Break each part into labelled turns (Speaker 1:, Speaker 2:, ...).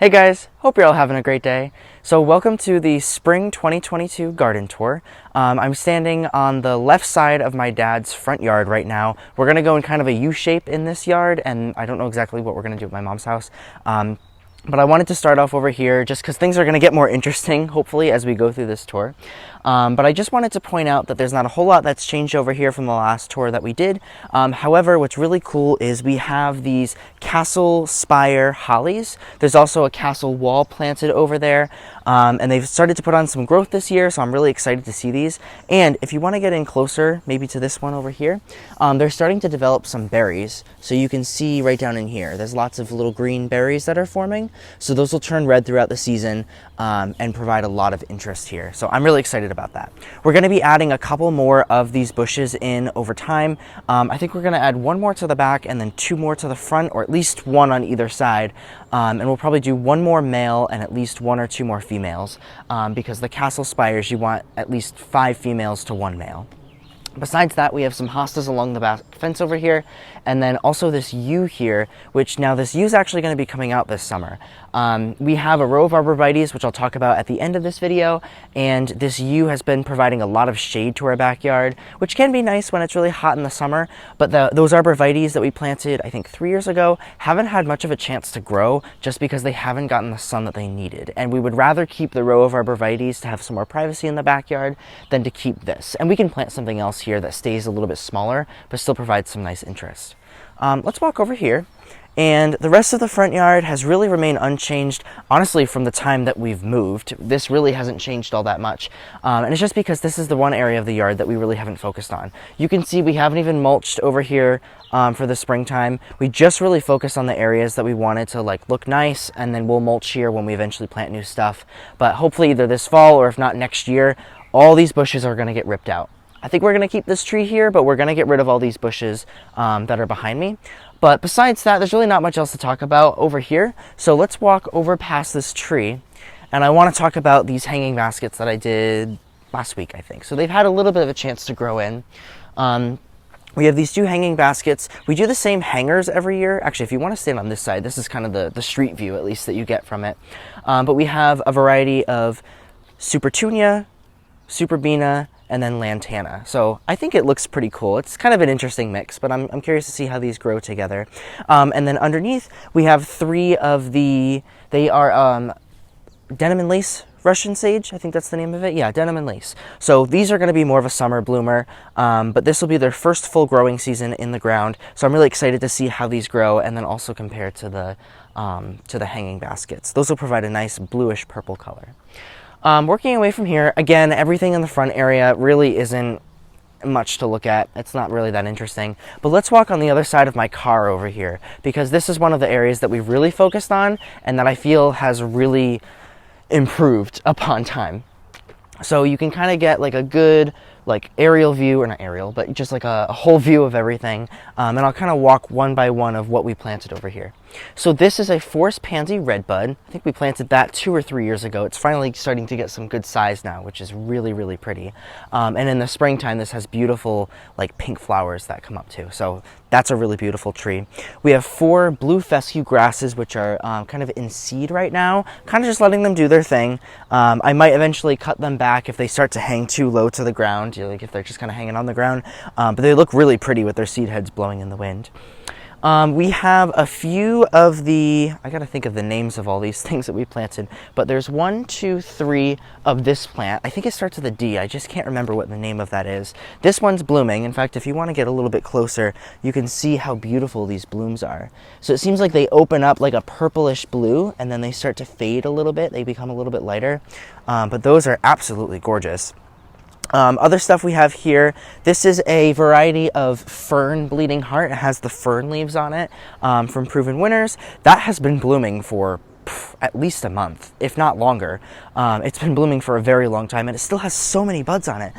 Speaker 1: Hey guys, hope you're all having a great day. So welcome to the Spring 2022 garden tour. I'm standing on the left side of my dad's front yard right now. We're gonna go in kind of a U shape in this yard, and I don't know exactly what we're gonna do at my mom's house. But I wanted to start off over here just because things are going to get more interesting, hopefully, as we go through this tour. But I just wanted to point out that there's not a whole lot that's changed over here from the last tour that we did. However, what's really cool is we have these castle spire hollies. There's also a castle wall planted over there. And they've started to put on some growth this year, so I'm really excited to see these. And if you want to get in closer, maybe to this one over here, they're starting to develop some berries. So you can see right down in here, there's lots of little green berries that are forming. So those will turn red throughout the season and provide a lot of interest here. So I'm really excited about that. We're going to be adding a couple more of these bushes in over time. I think we're going to add one more to the back and then two more to the front, or at least one on either side. And we'll probably do one more male and at least one or two more females because the castle spires, you want at least 5 females to 1 male. Besides that, we have some hostas along the back fence over here, and then also this yew here, which now this yew is actually going to be coming out this summer. We have a row of arborvitaes, which I'll talk about at the end of this video, and this yew has been providing a lot of shade to our backyard, which can be nice when it's really hot in the summer, but those arborvitaes that we planted, I think 3 years ago, haven't had much of a chance to grow just because they haven't gotten the sun that they needed, and we would rather keep the row of arborvitaes to have some more privacy in the backyard than to keep this. And we can plant something else here that stays a little bit smaller but still provides some nice interest. Let's walk over here, and the rest of the front yard has really remained unchanged, honestly, from the time that we've moved. This really hasn't changed all that much, and it's just because this is the one area of the yard that we really haven't focused on. You can see we haven't even mulched over here for the springtime. We just really focused on the areas that we wanted to look nice, and then we'll mulch here when we eventually plant new stuff. But hopefully either this fall or if not next year, all these bushes are going to get ripped out. I think we're going to keep this tree here, but we're going to get rid of all these bushes that are behind me. But besides that, there's really not much else to talk about over here. So let's walk over past this tree. And I want to talk about these hanging baskets that I did last week, I think. So they've had a little bit of a chance to grow in. We have these 2 hanging baskets. We do the same hangers every year. Actually, if you want to stand on this side, this is kind of the street view, at least, that you get from it. But we have a variety of Supertunia, Superbina, and then Lantana. So I think it looks pretty cool. It's kind of an interesting mix, but I'm curious to see how these grow together. And then underneath, we have 3 of they are denim and lace Russian sage. I think that's the name of it. Yeah, denim and lace. So these are going to be more of a summer bloomer, but this will be their first full growing season in the ground. So I'm really excited to see how these grow, and then also compare to the hanging baskets. Those will provide a nice bluish purple color. Working away from here, again, everything in the front area really isn't much to look at. It's not really that interesting. But let's walk on the other side of my car over here, because this is one of the areas that we've really focused on and that I feel has really improved upon time. So you can kind of get a good aerial view, or not aerial, but just a whole view of everything. And I'll kind of walk one by one of what we planted over here. So this is a forest pansy redbud. I think we planted that 2 or 3 years ago. It's finally starting to get some good size now, which is really, really pretty. And in the springtime, this has beautiful pink flowers that come up too. So that's a really beautiful tree. We have 4 blue fescue grasses, which are kind of in seed right now, kind of just letting them do their thing. I might eventually cut them back if they start to hang too low to the ground, if they're just kind of hanging on the ground. But they look really pretty with their seed heads blowing in the wind. We have a few of I gotta think of the names of all these things that we planted, but there's 1, 2, 3 of this plant. I think it starts with a D. I just can't remember what the name of that is. This one's blooming. In fact, if you want to get a little bit closer, you can see how beautiful these blooms are. So it seems like they open up like a purplish blue, and then they start to fade a little bit. They become a little bit lighter, but those are absolutely gorgeous. Other stuff we have here, this is a variety of fern bleeding heart. It has the fern leaves on it from Proven Winners. That has been blooming for at least a month, if not longer. It's been blooming for a very long time, and it still has so many buds on it.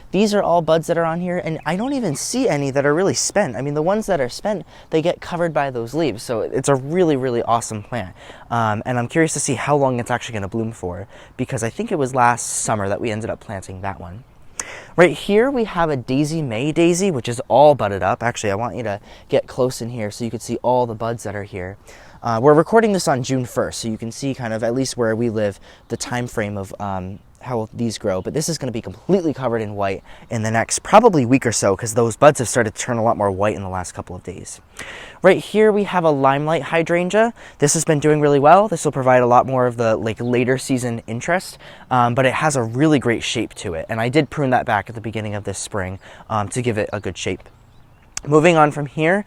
Speaker 1: These are all buds that are on here, and I don't even see any that are really spent. I mean, the ones that are spent, they get covered by those leaves. So it's a really, really awesome plant. And I'm curious to see how long it's actually going to bloom for, because I think it was last summer that we ended up planting that one. Right here we have a Daisy May daisy, which is all budded up. Actually, I want you to get close in here so you can see all the buds that are here. We're recording this on June 1st, so you can see kind of, at least where we live, the time frame of how these grow. But this is going to be completely covered in white in the next probably week or so, because those buds have started to turn a lot more white in the last couple of days. Right here we have a limelight hydrangea. This has been doing really well. This will provide a lot more of the later season interest, but it has a really great shape to it, and I did prune that back at the beginning of this spring to give it a good shape. Moving on from here,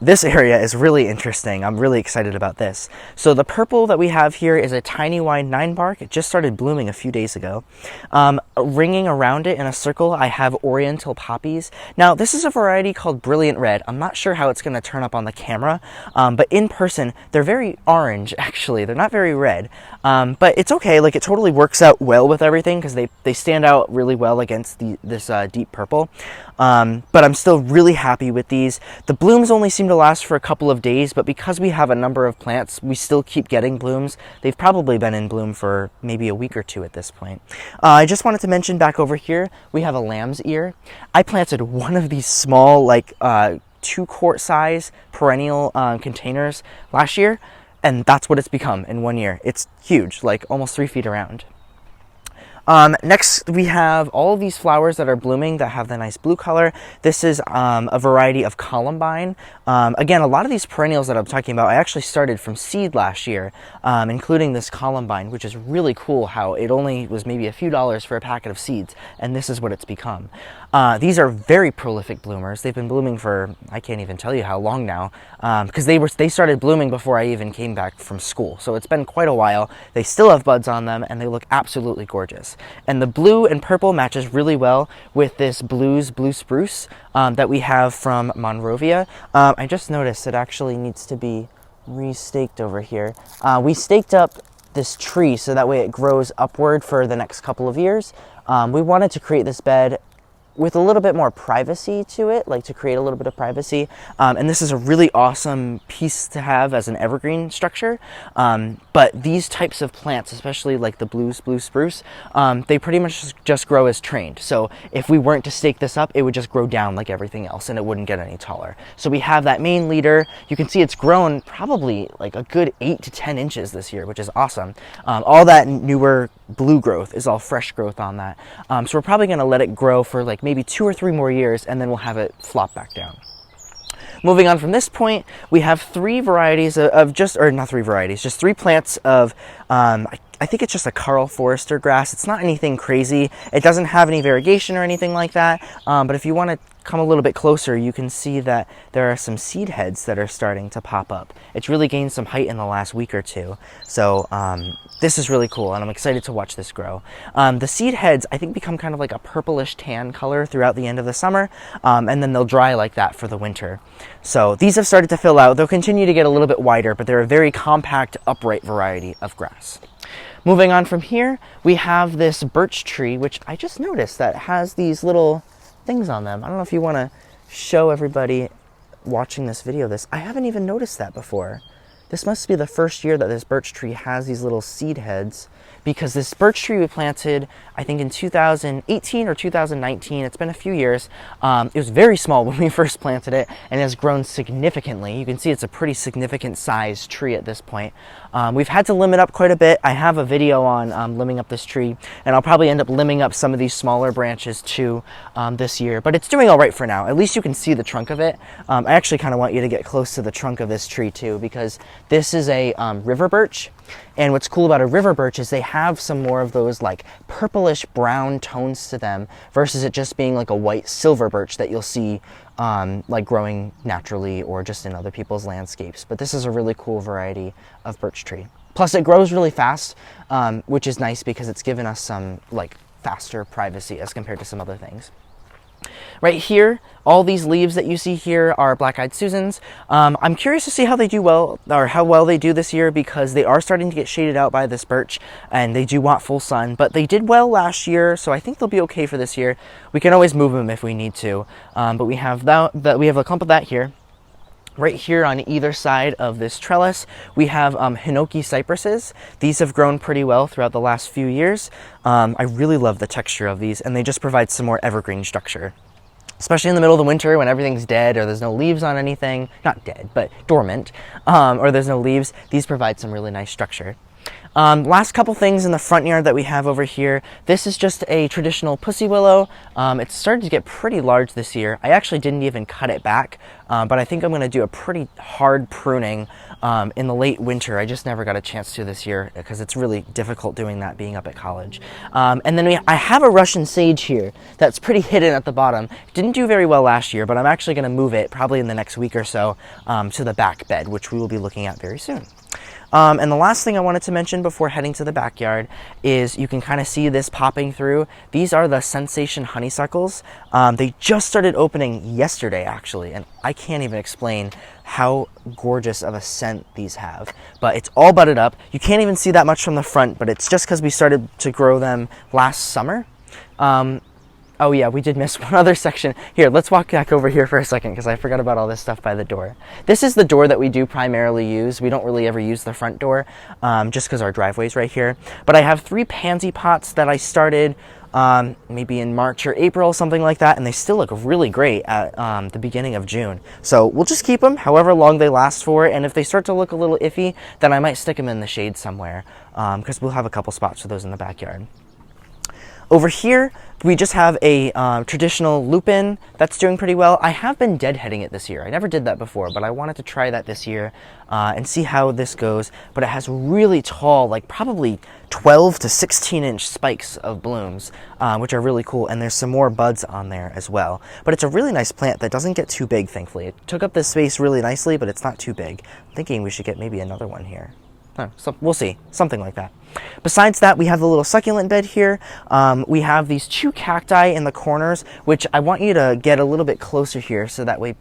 Speaker 1: this area is really interesting. I'm really excited about this. So the purple that we have here is a tiny wide 9-bark. It just started blooming a few days ago. Ringing around it in a circle, I have oriental poppies. Now, this is a variety called Brilliant Red. I'm not sure how it's going to turn up on the camera, but in person, they're very orange, actually. They're not very red, but it's okay. Like, it totally works out well with everything because they stand out really well against this deep purple. But I'm still really happy with these. The blooms only seem to last for a couple of days, but because we have a number of plants, we still keep getting blooms. They've probably been in bloom for maybe a week or two at this point. I just wanted to mention back over here, we have a lamb's ear. I planted one of these small, 2-quart size perennial containers last year, and that's what it's become in 1 year. It's huge, like almost 3 feet around. Next, we have all of these flowers that are blooming that have the nice blue color. This is a variety of columbine. Again, a lot of these perennials that I'm talking about, I actually started from seed last year, including this columbine, which is really cool how it only was maybe a few dollars for a packet of seeds, and this is what it's become. These are very prolific bloomers. They've been blooming for, I can't even tell you how long now, because they started blooming before I even came back from school. So it's been quite a while. They still have buds on them, and they look absolutely gorgeous. And the blue and purple matches really well with this blue spruce that we have from Monrovia. I just noticed it actually needs to be re-staked over here. We staked up this tree so that way it grows upward for the next couple of years. We wanted to create this bed with a little bit more privacy to it, to create a little bit of privacy. And this is a really awesome piece to have as an evergreen structure. But these types of plants, especially like the blue spruce, they pretty much just grow as trained. So if we weren't to stake this up, it would just grow down like everything else and it wouldn't get any taller. So we have that main leader. You can see it's grown probably like a good 8 to 10 inches this year, which is awesome. All that newer blue growth is all fresh growth on that. So we're probably gonna let it grow for maybe 2 or 3 more years, and then we'll have it flop back down. Moving on from this point, we have 3 varieties just 3 plants of, I think it's just a Karl Forester grass. It's not anything crazy. It doesn't have any variegation or anything like that, but if you want to come a little bit closer, you can see that there are some seed heads that are starting to pop up. It's really gained some height in the last week or two. So this is really cool, and I'm excited to watch this grow. The seed heads, I think, become kind of like a purplish tan color throughout the end of the summer, and then they'll dry like that for the winter. So these have started to fill out. They'll continue to get a little bit wider, but they're a very compact, upright variety of grass. Moving on from here, we have this birch tree, which I just noticed that has these little things on them. I don't know if you want to show everybody watching this video this. I haven't even noticed that before. This must be the first year that this birch tree has these little seed heads, because this birch tree we planted, I think in 2018 or 2019, it's been a few years. It was very small when we first planted it and has grown significantly. You can see it's a pretty significant size tree at this point. We've had to limb it up quite a bit. I have a video on limbing up this tree, and I'll probably end up limbing up some of these smaller branches too this year, but it's doing all right for now. At least you can see the trunk of it. I actually kind of want you to get close to the trunk of this tree too, because this is a river birch. And what's cool about a river birch is they have some more of those purplish brown tones to them versus it just being like a white silver birch that you'll see growing naturally or just in other people's landscapes. But this is a really cool variety of birch tree. Plus it grows really fast, which is nice because it's given us some faster privacy as compared to some other things. Right here, all these leaves that you see here are black-eyed Susans. I'm curious to see how they do well, or how well they do this year, because they are starting to get shaded out by this birch, and they do want full sun. But they did well last year, so I think they'll be okay for this year. We can always move them if we need to, but we have we have a clump of that here. Right here on either side of this trellis, we have hinoki cypresses. These have grown pretty well throughout the last few years. I really love the texture of these, and they just provide some more evergreen structure. especially in the middle of the winter when everything's dead or there's no leaves on anything. Not dead, but dormant, or there's no leaves. These provide some really nice structure. Last couple things in the front yard that we have over here. This is just a traditional pussy willow. It's started to get pretty large this year. I actually didn't even cut it back, but I think I'm going to do a pretty hard pruning in the late winter. I just never got a chance to this year because it's really difficult doing that being up at college. And then I have a Russian sage here that's pretty hidden at the bottom. Didn't do very well last year, but I'm actually going to move it probably in the next week or so to the back bed, which we will be looking at very soon. And the last thing I wanted to mention before heading to the backyard is you can kind of see this popping through. These are the Sensation honeysuckles. They just started opening yesterday, actually, and I can't even explain how gorgeous of a scent these have. But it's all budded up. You can't even see that much from the front, but it's just because we started to grow them last summer. Oh yeah, we did miss one other section. Here, let's walk back over here for a second because I forgot about all this stuff by the door. This is the door that we do primarily use. We don't really ever use the front door just because our driveway's right here. But I have 3 pansy pots that I started maybe in March or April, something like that, and they still look really great at the beginning of June. So we'll just keep them however long they last for, and if they start to look a little iffy, then I might stick them in the shade somewhere because we'll have a couple spots for those in the backyard. Over here, we just have a traditional lupin that's doing pretty well. I have been deadheading it this year. I never did that before, but I wanted to try that this year and see how this goes. But it has really tall, like probably 12 to 16-inch spikes of blooms, which are really cool. And there's some more buds on there as well. But it's a really nice plant that doesn't get too big, thankfully. It took up this space really nicely, but it's not too big. I'm thinking we should get maybe another one here. So we'll see, something like that. Besides that, we have the little succulent bed here. We have these 2 cacti in the corners, which I want you to get a little bit closer here so that way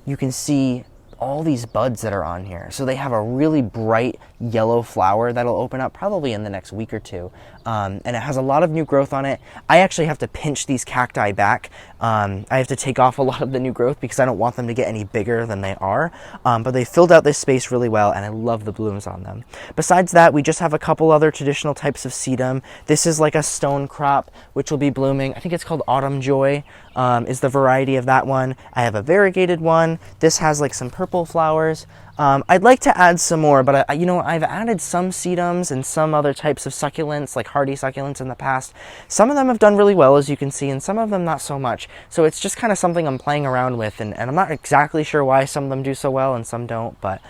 Speaker 1: you can see all these buds that are on here. So they have a really bright yellow flower that'll open up probably in the next week or 2. And it has a lot of new growth on it. I actually have to pinch these cacti back. I have to take off a lot of the new growth because I don't want them to get any bigger than they are. But they filled out this space really well, and I love the blooms on them. Besides that, we just have a couple other traditional types of sedum. This is like a stone crop, which will be blooming. I think it's called Autumn Joy is the variety of that one. I have a variegated one. This has like some purple flowers. I'd like to add some more, but I've added some sedums and some other types of succulents, like hardy succulents in the past. Some of them have done really well, as you can see, and some of them not so much. So it's just kind of something I'm playing around with, and I'm not exactly sure why some of them do so well and some don't, but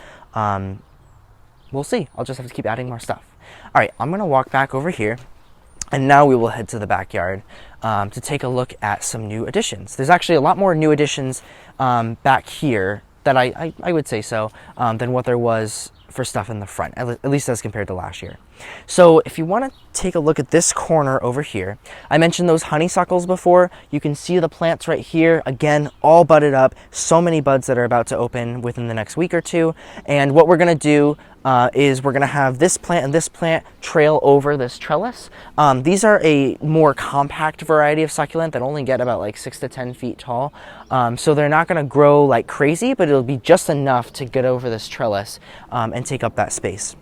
Speaker 1: we'll see. I'll just have to keep adding more stuff. All right, I'm going to walk back over here, and now we will head to the backyard to take a look at some new additions. There's actually a lot more new additions back here that I would say so, than what there was for stuff in the front, at least as compared to last year. So if you want to take a look at this corner over here, I mentioned those honeysuckles before. You can see the plants right here, again, all budded up, so many buds that are about to open within the next week or 2. And what we're going to do is we're going to have this plant and this plant trail over this trellis. These are a more compact variety of succulent that only get about like 6 to 10 feet tall. So they're not going to grow like crazy, but it'll be just enough to get over this trellis and take up that space.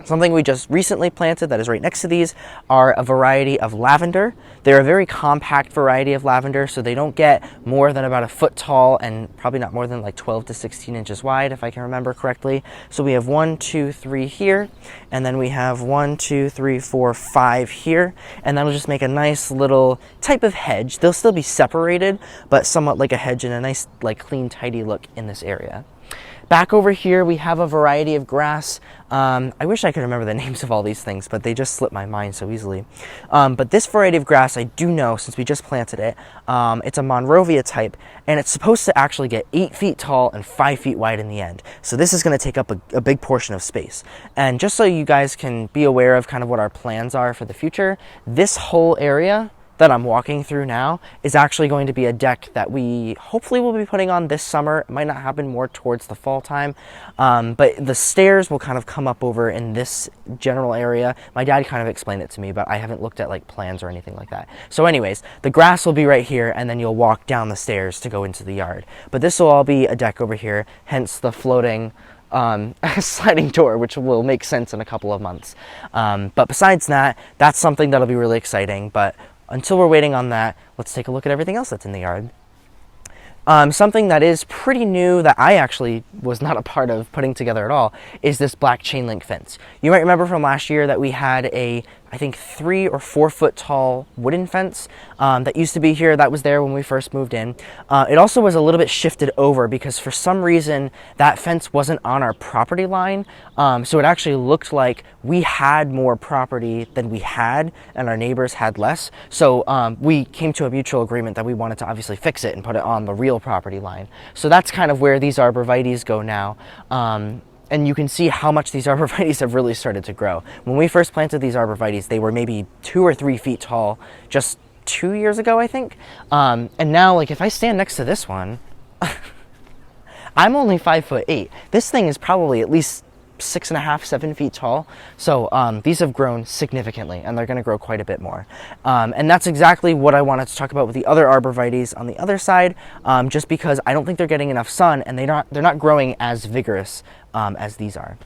Speaker 1: Something we just recently planted that is right next to these are a variety of lavender. They're a very compact variety of lavender, so they don't get more than about a foot tall and probably not more than like 12 to 16 inches wide, if I can remember correctly. So we have 1, 2, 3 here, and then we have 1, 2, 3, 4, 5 here, and that'll just make a nice little type of hedge. They'll still be separated, but somewhat like a hedge and a nice, like, clean, tidy look in this area. Back over here, we have a variety of grass. I wish I could remember the names of all these things, but they just slip my mind so easily. But this variety of grass, I do know since we just planted it. It's a Monrovia type, and it's supposed to actually get 8 feet tall and 5 feet wide in the end. So this is going to take up a big portion of space. And just so you guys can be aware of kind of what our plans are for the future, this whole area that I'm walking through now is actually going to be a deck that we hopefully will be putting on this summer. It might not happen more towards the fall time, but the stairs will kind of come up over in this general area. My dad kind of explained it to me, but I haven't looked at like plans or anything like that. So anyways, the grass will be right here, and then you'll walk down the stairs to go into the yard. But this will all be a deck over here, hence the floating sliding door, which will make sense in a couple of months. But besides that, that's something that'll be really exciting. But until we're waiting on that, let's take a look at everything else that's in the yard. Something that is pretty new that I actually was not a part of putting together at all is this black chain link fence. You might remember from last year that we had a, I think, 3 or 4 foot tall wooden fence that used to be here. That was there when we first moved in. It also was a little bit shifted over because for some reason that fence wasn't on our property line. So it actually looked like we had more property than we had and our neighbors had less. So we came to a mutual agreement that we wanted to obviously fix it and put it on the real property line. So that's kind of where these arborvitaes go now. And you can see how much these arborvitaes have really started to grow. When we first planted these arborvitaes, they were maybe 2 or 3 feet tall just 2 years ago, I think. And now, like, if I stand next to this one, I'm only 5'8". This thing is probably at least 6.5, 7 feet tall. So these have grown significantly, and they're going to grow quite a bit more. And that's exactly what I wanted to talk about with the other arborvitaes on the other side, just because I don't think they're getting enough sun, and they're not growing as vigorous as these are.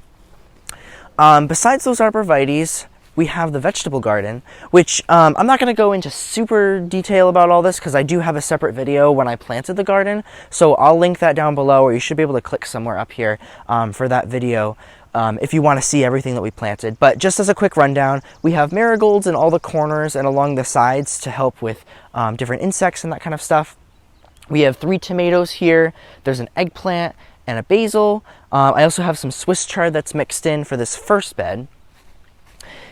Speaker 1: Besides those arborvitaes, we have the vegetable garden, which I'm not going to go into super detail about all this because I do have a separate video when I planted the garden. So I'll link that down below, or you should be able to click somewhere up here for that video if you want to see everything that we planted. But just as a quick rundown, we have marigolds in all the corners and along the sides to help with different insects and that kind of stuff. We have 3 tomatoes here. There's an eggplant and a basil. I also have some Swiss chard that's mixed in for this first bed.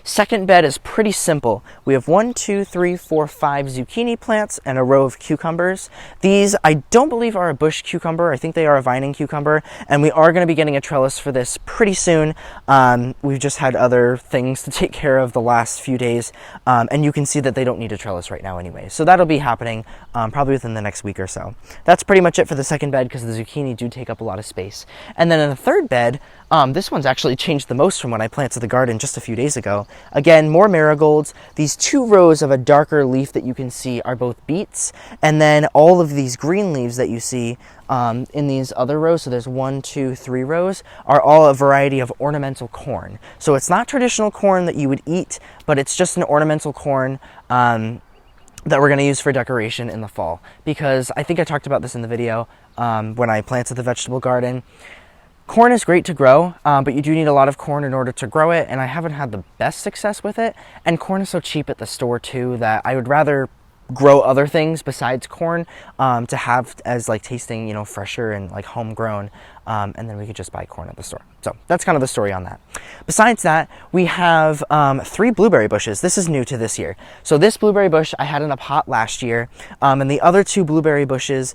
Speaker 1: Second bed is pretty simple. We have 1, 2, 3, 4, 5 zucchini plants and a row of cucumbers. These I don't believe are a bush cucumber. I think they are a vining cucumber, and we are going to be getting a trellis for this pretty soon. We've just had other things to take care of the last few days, and you can see that they don't need a trellis right now anyway. So that'll be happening probably within the next week or so. That's pretty much it for the second bed because the zucchini do take up a lot of space. And then in the third bed, this one's actually changed the most from when I planted the garden just a few days ago. Again, more marigolds. These 2 rows of a darker leaf that you can see are both beets, and then all of these green leaves that you see in these other rows, so there's 1, 2, 3 rows, are all a variety of ornamental corn. So it's not traditional corn that you would eat, but it's just an ornamental corn that we're going to use for decoration in the fall. Because I think I talked about this in the video when I planted the vegetable garden. Corn is great to grow, but you do need a lot of corn in order to grow it, and I haven't had the best success with it. And corn is so cheap at the store too that I would rather grow other things besides corn to have as like tasting, you know, fresher and like homegrown, and then we could just buy corn at the store. So that's kind of the story on that. Besides that, we have 3 blueberry bushes. This is new to this year. So this blueberry bush I had in a pot last year, and the other 2 blueberry bushes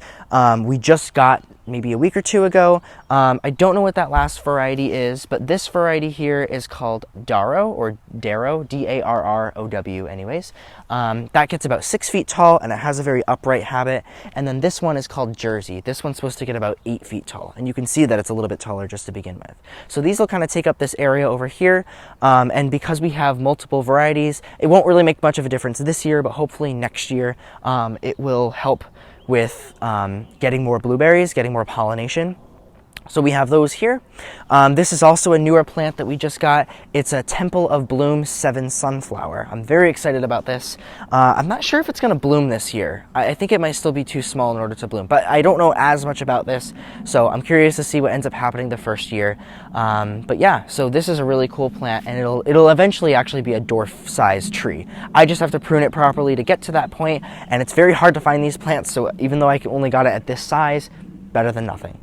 Speaker 1: we just got maybe a week or 2 ago. I don't know what that last variety is, but this variety here is called Darrow, or Darrow, D-A-R-R-O-W anyways. That gets about 6 feet tall, and it has a very upright habit. And then this one is called Jersey. This one's supposed to get about 8 feet tall, and you can see that it's a little bit taller just to begin with. So these will kind of take up this area over here, and because we have multiple varieties, it won't really make much of a difference this year, but hopefully next year it will help with getting more blueberries, getting more pollination. So we have those here. This is also a newer plant that we just got. It's a Temple of Bloom 7 sunflower. I'm very excited about this. I'm not sure if it's going to bloom this year. I think it might still be too small in order to bloom, but I don't know as much about this, so I'm curious to see what ends up happening the first year. But yeah, so this is a really cool plant, and it'll eventually actually be a dwarf-sized tree. I just have to prune it properly to get to that point, and it's very hard to find these plants, so even though I only got it at this size, better than nothing.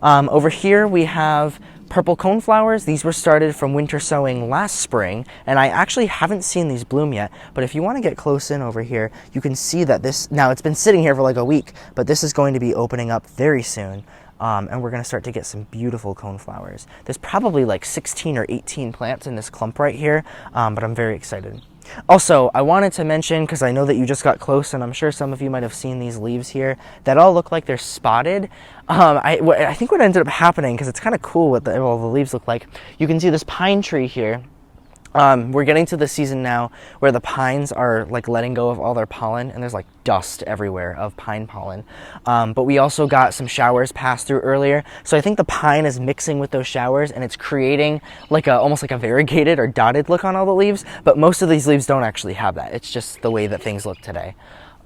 Speaker 1: Over here we have purple coneflowers. These were started from winter sowing last spring, and I actually haven't seen these bloom yet, but if you want to get close in over here, you can see that this, now it's been sitting here for like a week, but this is going to be opening up very soon. And we're going to start to get some beautiful coneflowers. There's probably like 16 or 18 plants in this clump right here, but I'm very excited. Also, I wanted to mention, because I know that you just got close, and I'm sure some of you might have seen these leaves here that all look like they're spotted. I think what ended up happening, because it's kind of cool what all the leaves look like, you can see this pine tree here. We're getting to the season now where the pines are like letting go of all their pollen, and there's like dust everywhere of pine pollen. But we also got some showers passed through earlier, so I think the pine is mixing with those showers, and it's creating like almost like a variegated or dotted look on all the leaves. But most of these leaves don't actually have that. It's just the way that things look today.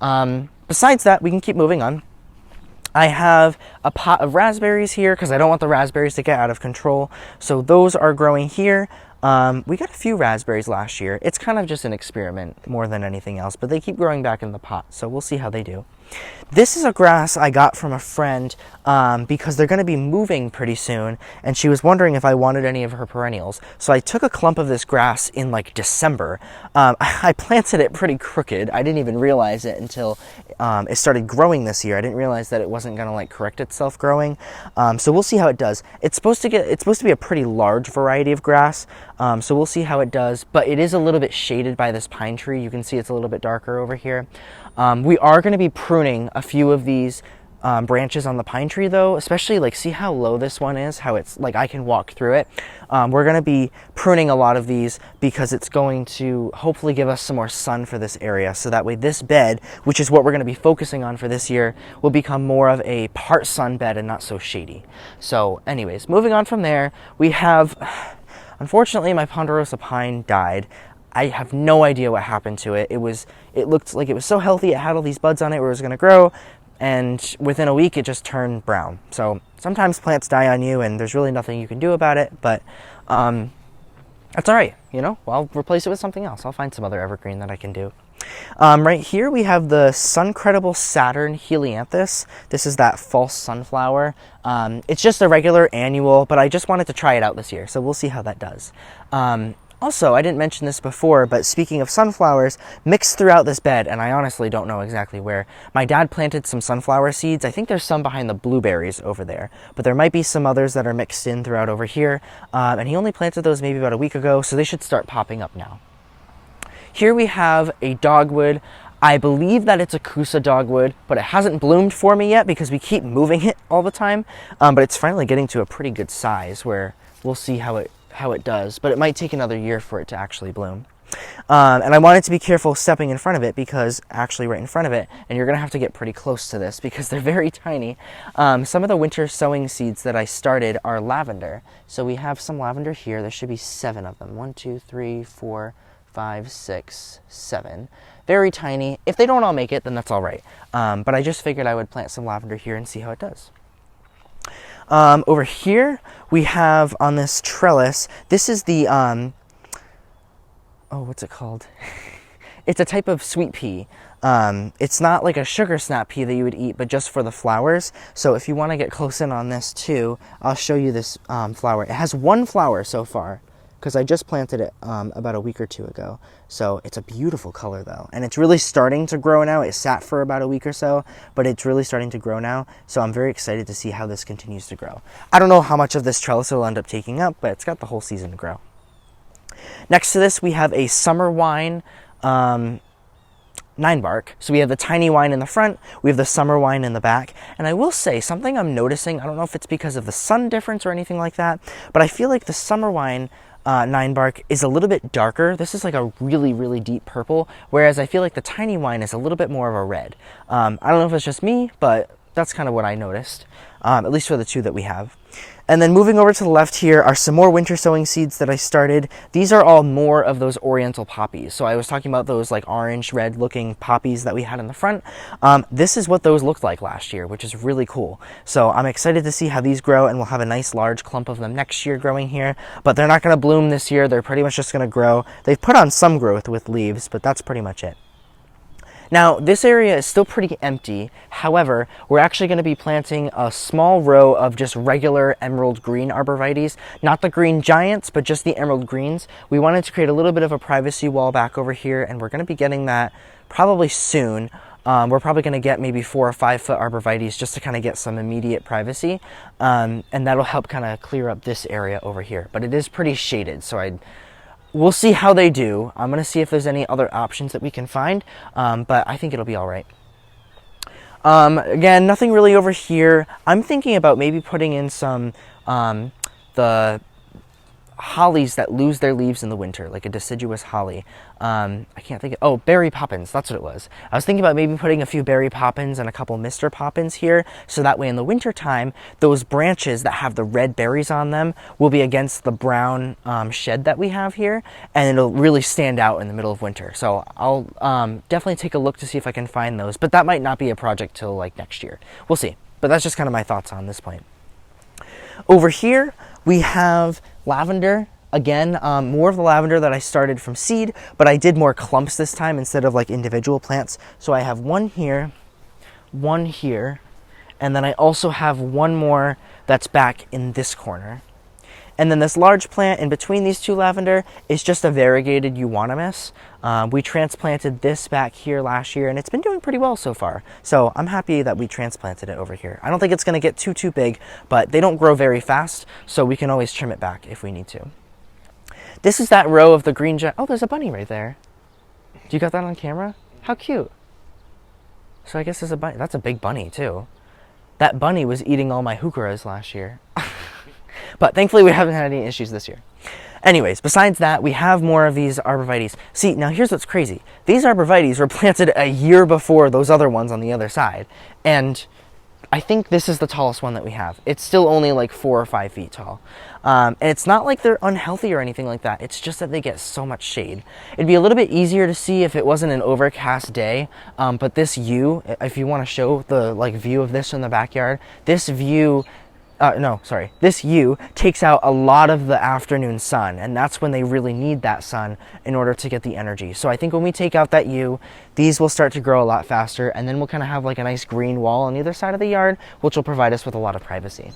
Speaker 1: Besides that, we can keep moving on. I have a pot of raspberries here because I don't want the raspberries to get out of control. So those are growing here. We got a few raspberries last year. It's kind of just an experiment more than anything else, but they keep growing back in the pot, so we'll see how they do. This is a grass I got from a friend because they're going to be moving pretty soon, and she was wondering if I wanted any of her perennials. So I took a clump of this grass in like December. I planted it pretty crooked. I didn't even realize it until it started growing this year. I didn't realize that it wasn't going to like correct itself growing. So we'll see how it does. It's supposed to be a pretty large variety of grass. So we'll see how it does, but it is a little bit shaded by this pine tree. You can see it's a little bit darker over here. We are going to be pruning a few of these branches on the pine tree though, especially like see how low this one is, how it's like I can walk through it. We're going to be pruning a lot of these because it's going to hopefully give us some more sun for this area, so that way this bed, which is what we're going to be focusing on for this year, will become more of a part sun bed and not so shady. So anyways, moving on from there, we have, unfortunately my ponderosa pine died. I have no idea what happened to it. It looked like it was so healthy. It had all these buds on it where it was going to grow, and within a week it just turned brown. So sometimes plants die on you and there's really nothing you can do about it, but that's all right. You know, I'll replace it with something else. I'll find some other evergreen that I can do. Right here we have the Suncredible Saturn Helianthus. This is that false sunflower. It's just a regular annual, but I just wanted to try it out this year, so we'll see how that does. Also, I didn't mention this before, but speaking of sunflowers, mixed throughout this bed, and I honestly don't know exactly where, my dad planted some sunflower seeds. I think there's some behind the blueberries over there, but there might be some others that are mixed in throughout over here, and he only planted those maybe about a week ago, so they should start popping up now. Here we have a dogwood. I believe that it's a Kusa dogwood, but it hasn't bloomed for me yet because we keep moving it all the time, but it's finally getting to a pretty good size where we'll see how it does, but it might take another year for it to actually bloom. And I wanted to be careful stepping in front of it because actually right in front of it, and you're going to have to get pretty close to this because they're very tiny. Some of the winter sowing seeds that I started are lavender. So we have some lavender here. There should be 7 of them. 1, 2, 3, 4, 5, 6, 7. Very tiny. If they don't all make it, then that's all right. But I just figured I would plant some lavender here and see how it does. Over here, we have on this trellis, this is the, what's it called? It's a type of sweet pea. It's not like a sugar snap pea that you would eat, but just for the flowers. So if you want to get close in on this too, I'll show you this flower. It has 1 flower so far, because I just planted it about a week or 2 ago. So it's a beautiful color though, and it's really starting to grow now. It sat for about a week or so, but it's really starting to grow now. So I'm very excited to see how this continues to grow. I don't know how much of this trellis will end up taking up, but it's got the whole season to grow. Next to this, we have a summer wine 9-bark. So we have the tiny wine in the front, we have the summer wine in the back, and I will say something I'm noticing, I don't know if it's because of the sun difference or anything like that, but I feel like the summer wine 9-bark is a little bit darker. This is like a really, really deep purple, whereas I feel like the tiny wine is a little bit more of a red. I don't know if it's just me, but that's kind of what I noticed, at least for the 2 that we have. And then moving over to the left here are some more winter sowing seeds that I started. These are all more of those oriental poppies. So I was talking about those like orange red looking poppies that we had in the front. This is what those looked like last year, which is really cool. So I'm excited to see how these grow, and we'll have a nice large clump of them next year growing here, but they're not going to bloom this year. They're pretty much just going to grow. They've put on some growth with leaves, but that's pretty much it. Now, this area is still pretty empty. However, we're actually going to be planting a small row of just regular emerald green arborvitaes, not the green giants, but just the emerald greens. We wanted to create a little bit of a privacy wall back over here, and we're going to be getting that probably soon. We're probably going to get maybe 4 or 5 foot arborvitaes just to kind of get some immediate privacy, and that'll help kind of clear up this area over here. But it is pretty shaded, so we'll see how they do. I'm going to see if there's any other options that we can find, but I think it'll be all right. Again, nothing really over here. I'm thinking about maybe putting in some, the hollies that lose their leaves in the winter, like a deciduous holly. I can't think of, oh, berry poppins, that's what it was. I was thinking about maybe putting a few berry poppins and a couple Mr. Poppins here, so that way in the winter time, those branches that have the red berries on them will be against the brown shed that we have here, and it'll really stand out in the middle of winter. So I'll definitely take a look to see if I can find those, but that might not be a project till like next year. We'll see, but that's just kind of my thoughts on this point. Over here, we have lavender. Again, more of the lavender that I started from seed, but I did more clumps this time instead of like individual plants. So I have one here, and then I also have one more that's back in this corner. And then this large plant in between these two lavender is just a variegated euonymus. We transplanted this back here last year, and it's been doing pretty well so far. So I'm happy that we transplanted it over here. I don't think it's going to get too big, but they don't grow very fast, so we can always trim it back if we need to. This is that row of the green oh, there's a bunny right there. You got that on camera? How cute. So I guess there's a bunny. That's a big bunny too. That bunny was eating all my heucheras last year. But thankfully we haven't had any issues this year. Anyways, besides that, we have more of these arborvitaes. See, now here's what's crazy. These arborvitaes were planted a year before those other ones on the other side. And I think this is the tallest one that we have. It's still only like 4 or 5 feet tall. And it's not like they're unhealthy or anything like that. It's just that they get so much shade. It'd be a little bit easier to see if it wasn't an overcast day. But this view, if you want to show the like view of this from the backyard, this view, this yew takes out a lot of the afternoon sun, and that's when they really need that sun in order to get the energy. So I think when we take out that yew, these will start to grow a lot faster, and then we'll kind of have like a nice green wall on either side of the yard, which will provide us with a lot of privacy.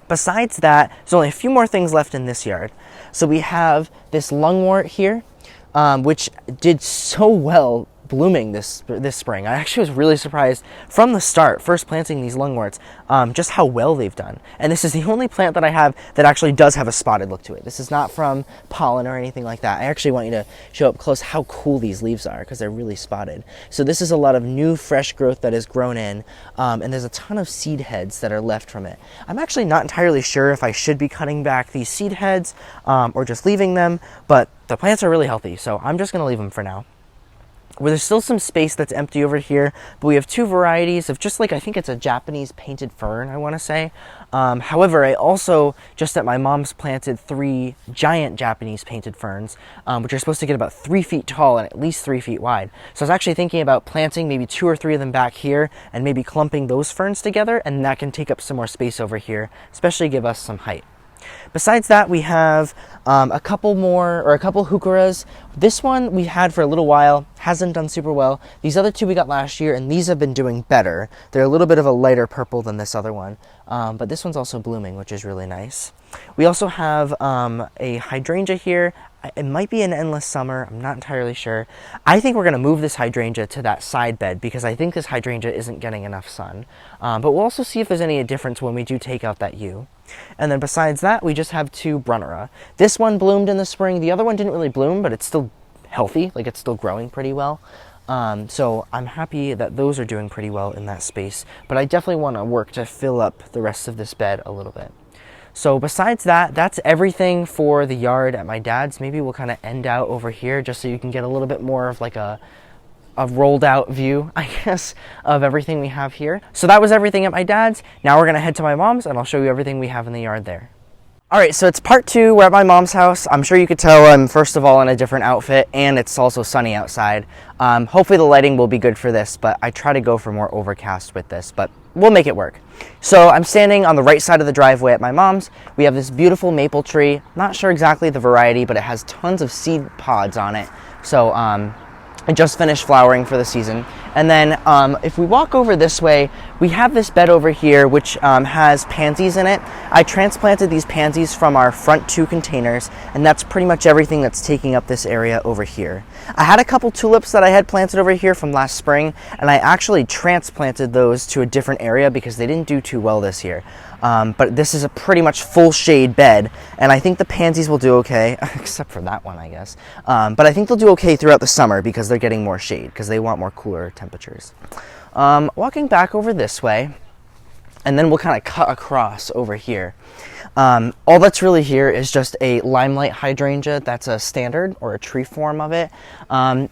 Speaker 1: Besides that, there's only a few more things left in this yard. So we have this lungwort here, which did so well blooming this spring. I actually was really surprised from the start, first planting these lungworts, just how well they've done. And this is the only plant that I have that actually does have a spotted look to it. This is not from pollen or anything like that. I actually want you to show up close how cool these leaves are, because they're really spotted. So this is a lot of new fresh growth that has grown in, and there's a ton of seed heads that are left from it. I'm actually not entirely sure if I should be cutting back these seed heads or just leaving them, but the plants are really healthy, so I'm just going to leave them for now. Where there's still some space that's empty over here, but we have 2 varieties of just like, I think it's a Japanese painted fern, I want to say. However, I also, just at my mom's, planted 3 giant Japanese painted ferns, which are supposed to get about 3 feet tall and at least 3 feet wide. So I was actually thinking about planting maybe 2 or 3 of them back here and maybe clumping those ferns together, and that can take up some more space over here, especially give us some height. Besides that, we have a couple heucheras. This one we had for a little while, hasn't done super well. These other 2 we got last year, and these have been doing better. They're a little bit of a lighter purple than this other one, but this one's also blooming, which is really nice. We also have a hydrangea here. It might be an endless summer. I'm not entirely sure. I think we're going to move this hydrangea to that side bed because I think this hydrangea isn't getting enough sun. But we'll also see if there's any difference when we do take out that yew. And then besides that, we just have 2 brunnera. This one bloomed in the spring. The other one didn't really bloom, but it's still healthy. Like, it's still growing pretty well. So I'm happy that those are doing pretty well in that space. But I definitely want to work to fill up the rest of this bed a little bit. So besides that, that's everything for the yard at my dad's. Maybe we'll kind of end out over here just so you can get a little bit more of like a rolled out view, I guess, of everything we have here. So that was everything at my dad's. Now we're gonna head to my mom's and I'll show you everything we have in the yard there. All right, so it's part 2. We're at my mom's house. I'm sure you could tell I'm first of all in a different outfit, and it's also sunny outside. Hopefully the lighting will be good for this, but I try to go for more overcast with this, but we'll make it work. So I'm standing on the right side of the driveway at my mom's. We have this beautiful maple tree. Not sure exactly the variety, but it has tons of seed pods on it. So it just finished flowering for the season. And then if we walk over this way, we have this bed over here which has pansies in it. I transplanted these pansies from our front 2 containers, and that's pretty much everything that's taking up this area over here. I had a couple tulips that I had planted over here from last spring, and I actually transplanted those to a different area because they didn't do too well this year. But this is a pretty much full shade bed, and I think the pansies will do okay, except for that one, I guess. But I think they'll do okay throughout the summer because they're getting more shade, because they want more cooler temperatures. Walking back over this way, and then we'll kind of cut across over here. All that's really here is just a limelight hydrangea. That's a standard or a tree form of it.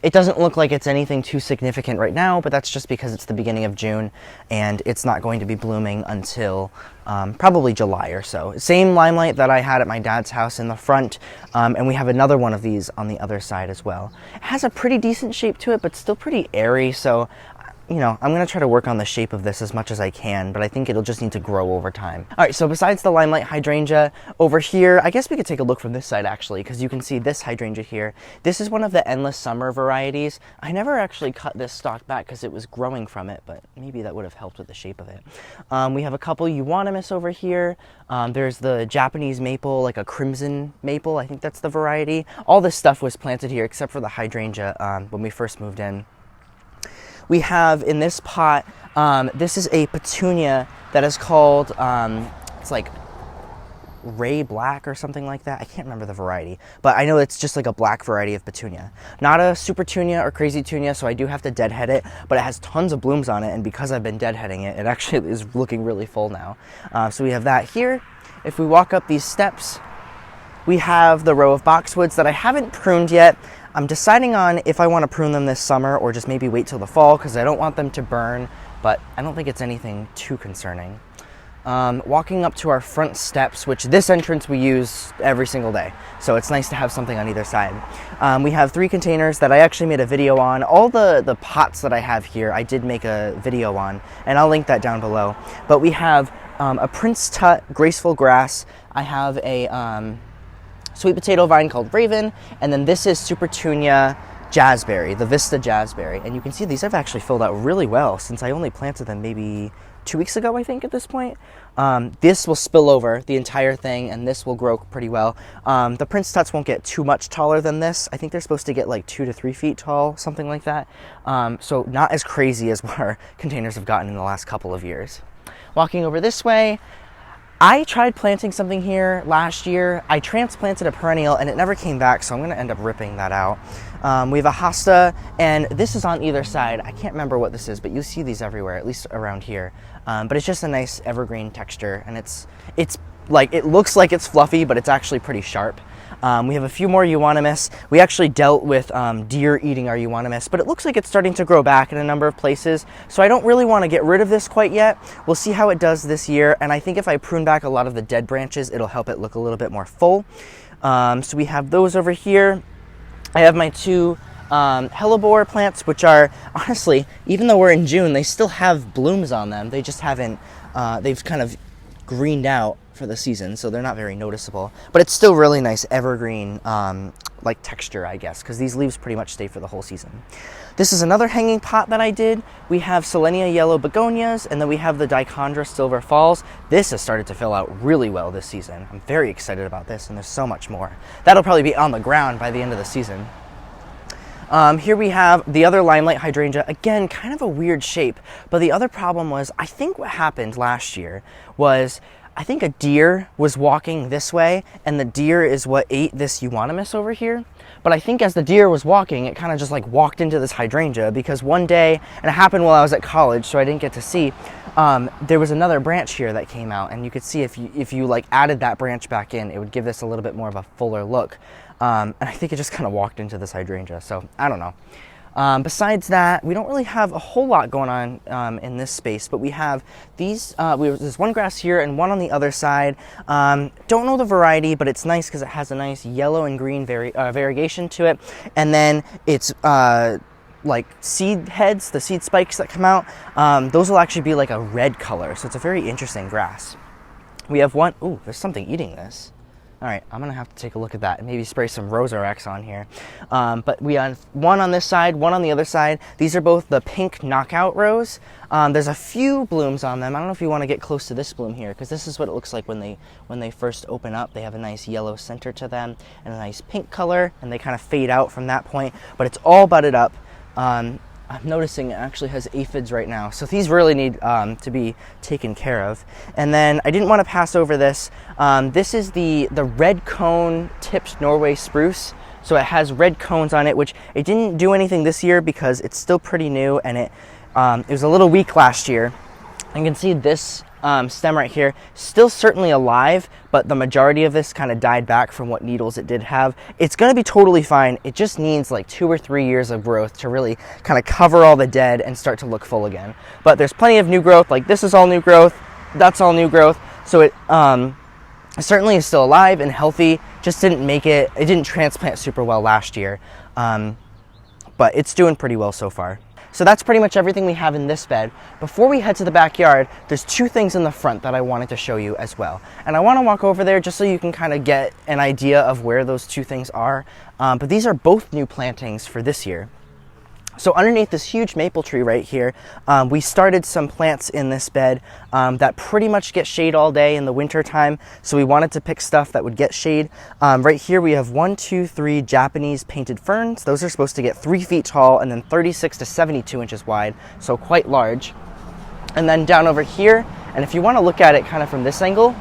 Speaker 1: It doesn't look like it's anything too significant right now, but that's just because it's the beginning of June and it's not going to be blooming until probably July or so. Same limelight that I had at my dad's house in the front, and we have another one of these on the other side as well. It has a pretty decent shape to it, but still pretty airy, so you know, I'm going to try to work on the shape of this as much as I can, but I think it'll just need to grow over time. All right, so besides the limelight hydrangea, over here, I guess we could take a look from this side actually, because you can see this hydrangea here. This is one of the endless summer varieties. I never actually cut this stalk back because it was growing from it, but maybe that would have helped with the shape of it. We have a couple euonymus over here. There's the Japanese maple, like a crimson maple. I think that's the variety. All this stuff was planted here except for the hydrangea when we first moved in. We have in this pot, this is a petunia that is called, it's like Ray Black or something like that. I can't remember the variety, but I know it's just like a black variety of petunia. Not a super tunia or crazy tunia, so I do have to deadhead it, but it has tons of blooms on it, and because I've been deadheading it, it actually is looking really full now. So we have that here. If we walk up these steps, we have the row of boxwoods that I haven't pruned yet. I'm deciding on if I want to prune them this summer or just maybe wait till the fall because I don't want them to burn, but I don't think it's anything too concerning. Walking up to our front steps, which this entrance we use every single day, so it's nice to have something on either side. We have 3 containers that I actually made a video on. All the pots that I have here I did make a video on, and I'll link that down below. But we have a Prince Tut graceful grass. I have a sweet potato vine called Raven, and then this is Super Tunia Jazzberry, the Vista Jazzberry. And you can see these have actually filled out really well since I only planted them maybe 2 weeks ago, I think, at this point. This will spill over the entire thing, and this will grow pretty well. The Prince Tuts won't get too much taller than this. I think they're supposed to get like 2 to 3 feet tall, something like that. So not as crazy as what our containers have gotten in the last couple of years. Walking over this way, I tried planting something here last year. I transplanted a perennial and it never came back, so I'm going to end up ripping that out. We have a hosta, and this is on either side. I can't remember what this is, but you see these everywhere, at least around here. But it's just a nice evergreen texture, and it's like, it looks like it's fluffy, but it's actually pretty sharp. We have a few more euonymus. We actually dealt with deer eating our euonymus, but it looks like it's starting to grow back in a number of places, so I don't really want to get rid of this quite yet. We'll see how it does this year, and I think if I prune back a lot of the dead branches, it'll help it look a little bit more full. So we have those over here. I have my 2 hellebore plants, which are, honestly, even though we're in June, they still have blooms on them. They just haven't, they've kind of greened out for the season, so they're not very noticeable, but it's still really nice evergreen like texture, I guess, because these leaves pretty much stay for the whole season. This is another hanging pot that I did. We have Selenia yellow begonias, and then we have the Dichondra silver falls. This has started to fill out really well this season. I'm very excited about this, and there's so much more. That'll probably be on the ground by the end of the season. Here we have the other limelight hydrangea. Again, kind of a weird shape, but the other problem was, I think what happened last year was, I think a deer was walking this way, and the deer is what ate this euonymus over here. But I think as the deer was walking, it kind of just like walked into this hydrangea, because one day, and it happened while I was at college, so I didn't get to see, there was another branch here that came out, and you could see if you like added that branch back in, it would give this a little bit more of a fuller look. And I think it just kind of walked into this hydrangea, so I don't know. Besides that, we don't really have a whole lot going on in this space, but we have these, there's one grass here and one on the other side. Don't know the variety, but it's nice because it has a nice yellow and green variegation to it. And then it's like seed heads, the seed spikes that come out, those will actually be like a red color, so it's a very interesting grass. We have one, ooh, there's something eating this. All right, I'm gonna have to take a look at that and maybe spray some Rosarex on here. But we have one on this side, one on the other side. These are both the pink knockout rose. There's a few blooms on them. I don't know if you wanna get close to this bloom here, because this is what it looks like when they first open up. They have a nice yellow center to them and a nice pink color, and they kind of fade out from that point, but it's all budded up. I'm noticing it actually has aphids right now, so these really need to be taken care of. And then I didn't want to pass over this. This is the red cone tipped Norway spruce. So it has red cones on it, which it didn't do anything this year because it's still pretty new, and it was a little weak last year. You can see this stem right here, still certainly alive, but the majority of this kind of died back from what needles it did have. It's going to be totally fine. It just needs like 2 or 3 years of growth to really kind of cover all the dead and start to look full again. But there's plenty of new growth. Like this is all new growth, that's all new growth. So it certainly is still alive and healthy. Just didn't make it. It didn't transplant super well last year, but it's doing pretty well so far. So that's pretty much everything we have in this bed. Before we head to the backyard, there's 2 things in the front that I wanted to show you as well. And I want to walk over there just so you can kind of get an idea of where those 2 things are. But these are both new plantings for this year. So underneath this huge maple tree right here, we started some plants in this bed that pretty much get shade all day in the winter time. So we wanted to pick stuff that would get shade. Right here we have 1, 2, 3 Japanese painted ferns. Those are supposed to get 3 feet tall and then 36 to 72 inches wide, so quite large. And then down over here, and if you want to look at it kind of from this angle,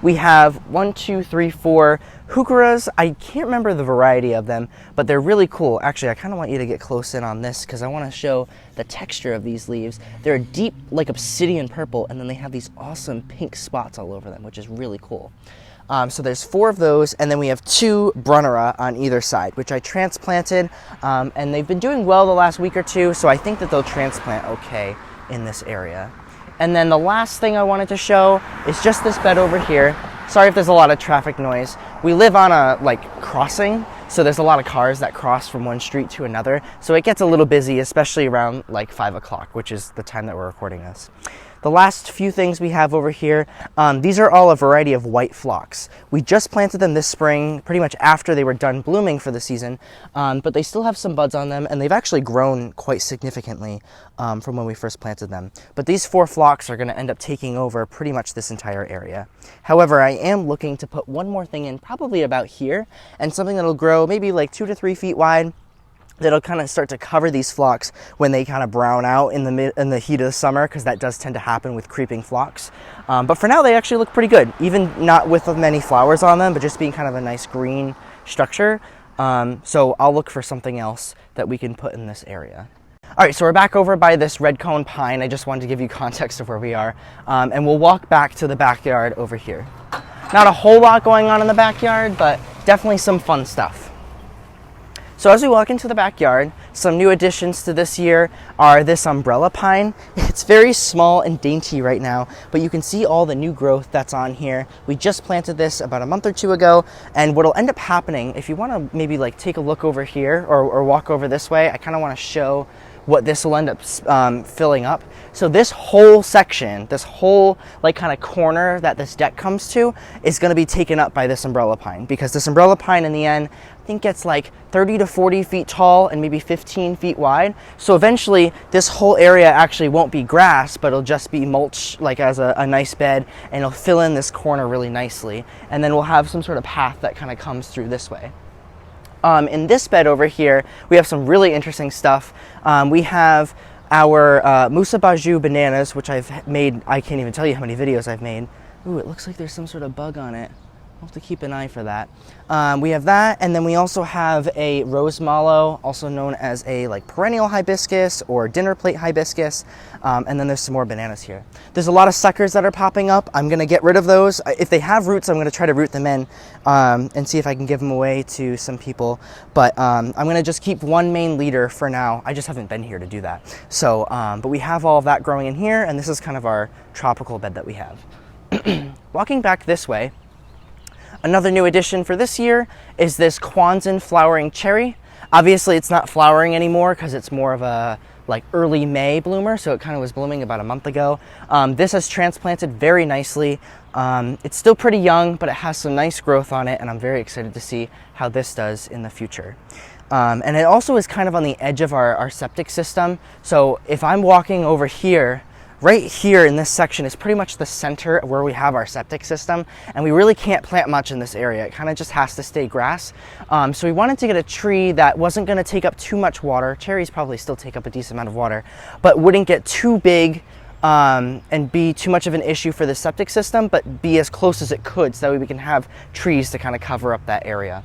Speaker 1: we have 1, 2, 3, 4 heucheras. I can't remember the variety of them, but they're really cool. Actually, I kind of want you to get close in on this because I want to show the texture of these leaves. They're a deep, like obsidian purple, and then they have these awesome pink spots all over them, which is really cool. So there's 4 of those, and then we have 2 Brunnera on either side, which I transplanted, and they've been doing well the last week or 2, so I think that they'll transplant okay in this area. And then the last thing I wanted to show is just this bed over here. Sorry if there's a lot of traffic noise. We live on a crossing, so there's a lot of cars that cross from one street to another. So it gets a little busy, especially around like 5 o'clock, which is the time that we're recording this. The last few things we have over here, these are all a variety of white phlox. We just planted them this spring, pretty much after they were done blooming for the season, but they still have some buds on them, and they've actually grown quite significantly from when we first planted them. But these 4 phlox are going to end up taking over pretty much this entire area. However, I am looking to put one more thing in, probably about here, and something that'll grow maybe like 2 to 3 feet wide, that'll kind of start to cover these phlox when they kind of brown out in the heat of the summer, because that does tend to happen with creeping phlox. But for now, they actually look pretty good, even not with many flowers on them, but just being kind of a nice green structure. So I'll look for something else that we can put in this area. All right, so we're back over by this red cone pine. I just wanted to give you context of where we are, and we'll walk back to the backyard over here. Not a whole lot going on in the backyard, but definitely some fun stuff. So as we walk into the backyard, some new additions to this year are this umbrella pine. It's very small and dainty right now, but you can see all the new growth that's on here. We just planted this about a month or 2 ago, and what'll end up happening, if you want to maybe take a look over here or walk over this way, I kind of want to show what this will end up filling up. So this whole section, this whole kind of corner that this deck comes to, is going to be taken up by this umbrella pine, because this umbrella pine in the end, I think gets like 30 to 40 feet tall and maybe 15 feet wide. So eventually this whole area actually won't be grass, but it'll just be mulch, as a nice bed, and it'll fill in this corner really nicely. And then we'll have some sort of path that kind of comes through this way. In this bed over here, we have some really interesting stuff. We have our Musa Baju bananas, which I've made, I can't even tell you how many videos I've made. Ooh, it looks like there's some sort of bug on it. I'll have to keep an eye for that. We have that, and then we also have a rose mallow, also known as a perennial hibiscus or dinner plate hibiscus, and then there's some more bananas here. There's a lot of suckers that are popping up. I'm going to get rid of those. If they have roots, I'm going to try to root them in and see if I can give them away to some people, but I'm going to just keep one main leader for now. I just haven't been here to do that. So, but we have all of that growing in here, and this is kind of our tropical bed that we have. Walking back this way, another new addition for this year is this Kwanzan flowering cherry. Obviously it's not flowering anymore because it's more of a early May bloomer, so it kind of was blooming about a month ago. This has transplanted very nicely. It's still pretty young, but it has some nice growth on it, and I'm very excited to see how this does in the future. And it also is kind of on the edge of our septic system, so if I'm walking over here, right here in this section is pretty much the center of where we have our septic system, and we really can't plant much in this area. It kind of just has to stay grass. So we wanted to get a tree that wasn't going to take up too much water. Cherries probably still take up a decent amount of water, but wouldn't get too big and be too much of an issue for the septic system, but be as close as it could, so that way we can have trees to kind of cover up that area.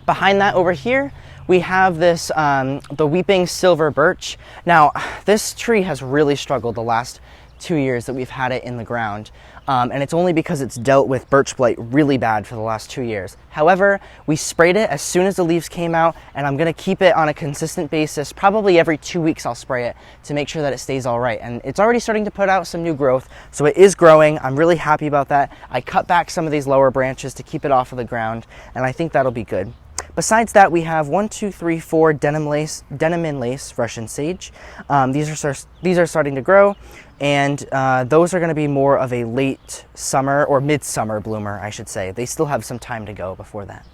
Speaker 1: Behind that over here, we have this, the weeping silver birch. Now, this tree has really struggled the last 2 years that we've had it in the ground. And it's only because it's dealt with birch blight really bad for the last 2 years. However, we sprayed it as soon as the leaves came out, and I'm gonna keep it on a consistent basis. Probably every 2 weeks I'll spray it to make sure that it stays all right. And it's already starting to put out some new growth, so it is growing. I'm really happy about that. I cut back some of these lower branches to keep it off of the ground, and I think that'll be good. Besides that, we have 1, 2, 3, 4 denim and lace Russian sage. These are starting to grow, and those are going to be more of a late summer or midsummer bloomer, I should say. They still have some time to go before that.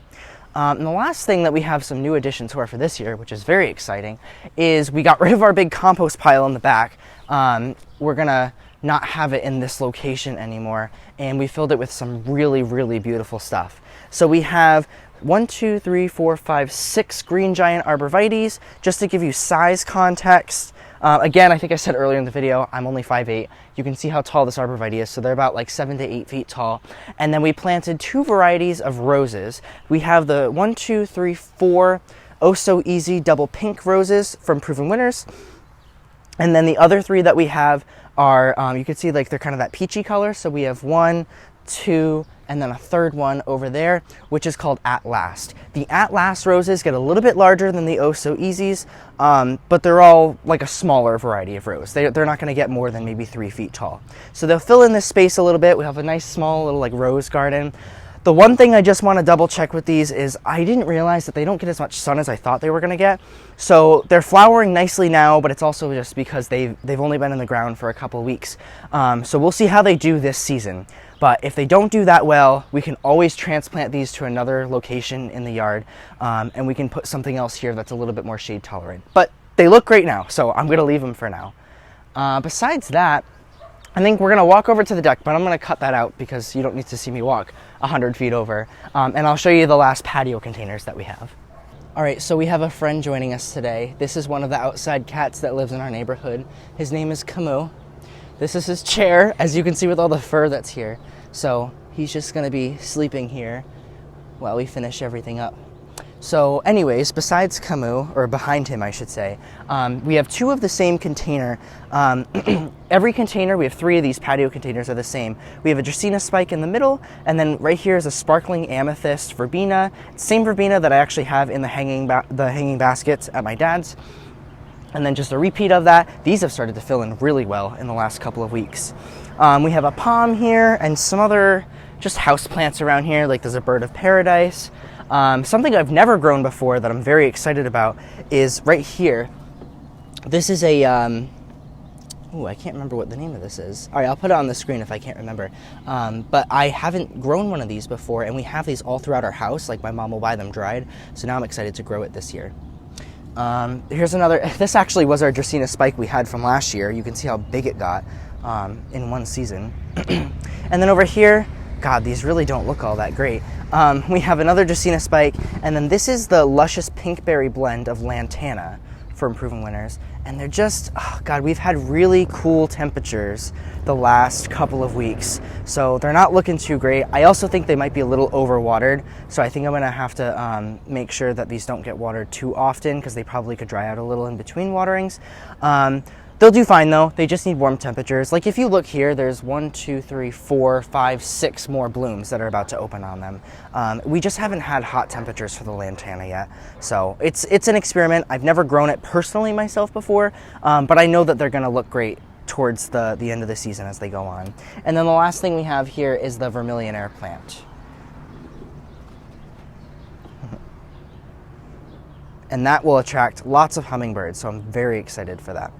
Speaker 1: And the last thing that we have some new additions for this year, which is very exciting, is we got rid of our big compost pile in the back. We're gonna not have it in this location anymore, and we filled it with some really, really beautiful stuff. So we have 1, 2, 3, 4, 5, 6 green giant arborvitaes, just to give you size context. Again, I think I said earlier in the video, I'm only 5'8". You can see how tall this arborvitae is, so they're about like 7 to 8 feet tall. And then we planted 2 varieties of roses. We have the 1, 2, 3, 4 Oh So Easy double pink roses from Proven Winners. And then the other 3 that we have are, you can see like they're kind of that peachy color. So we have 1, 2, and then a third one over there, which is called At Last. The At Last roses get a little bit larger than the Oh So Easies, but they're all like a smaller variety of rose. They're not gonna get more than maybe 3 feet tall. So they'll fill in this space a little bit. We have a nice small little like rose garden. The one thing I just wanna double check with these is I didn't realize that they don't get as much sun as I thought they were gonna get. So they're flowering nicely now, but it's also just because they've only been in the ground for a couple weeks. So we'll see how they do this season. But if they don't do that well, we can always transplant these to another location in the yard, and we can put something else here that's a little bit more shade tolerant. But they look great now, so I'm gonna leave them for now. Besides that, I think we're gonna walk over to the deck, but I'm gonna cut that out because you don't need to see me walk 100 feet over. And I'll show you the last patio containers that we have. All right, so we have a friend joining us today. This is one of the outside cats that lives in our neighborhood. His name is Camus. This is his chair, as you can see with all the fur that's here. So he's just gonna be sleeping here while we finish everything up. So anyways, besides Camus, or behind him I should say, we have 2 of the same container. Every container, we have 3 of these patio containers are the same. We have a Dracaena spike in the middle, and then right here is a sparkling amethyst verbena. Same verbena that I actually have in the hanging baskets at my dad's. And then just a repeat of that. These have started to fill in really well in the last couple of weeks. We have a palm here and some other just house plants around here, like there's a bird of paradise. Something I've never grown before that I'm very excited about is right here. This is a, I can't remember what the name of this is. All right, I'll put it on the screen if I can't remember. But I haven't grown one of these before, and we have these all throughout our house. Like my mom will buy them dried. So now I'm excited to grow it this year. Here's another, this actually was our Dracaena spike we had from last year. You can see how big it got in one season. And then over here, God, these really don't look all that great. We have another Dracaena spike, and then this is the luscious pinkberry blend of Lantana from Proven Winners. And they're just, oh God, we've had really cool temperatures the last couple of weeks. So they're not looking too great. I also think they might be a little overwatered. So I think I'm gonna have to make sure that these don't get watered too often because they probably could dry out a little in between waterings. They'll do fine though. They just need warm temperatures. Like if you look here, there's 1, 2, 3, 4, 5, 6 more blooms that are about to open on them. We just haven't had hot temperatures for the Lantana yet. So it's an experiment. I've never grown it personally myself before, but I know that they're gonna look great towards the end of the season as they go on. And then the last thing we have here is the vermilion air plant. And that will attract lots of hummingbirds, so I'm very excited for that.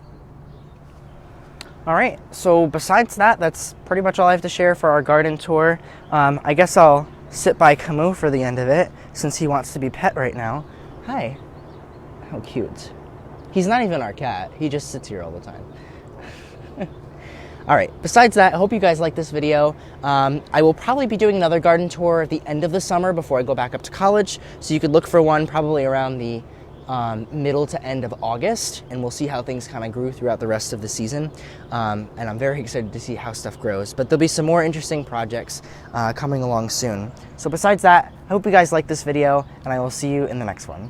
Speaker 1: All right, so besides that, that's pretty much all I have to share for our garden tour. I guess I'll sit by Camus for the end of it, since he wants to be pet right now. Hi, how cute. He's not even our cat, he just sits here all the time. All right, besides that, I hope you guys like this video. I will probably be doing another garden tour at the end of the summer before I go back up to college, so you could look for one probably around the middle to end of August, and we'll see how things kind of grew throughout the rest of the season. And I'm very excited to see how stuff grows, but there'll be some more interesting projects coming along soon. So besides that, I hope you guys like this video, and I will see you in the next one.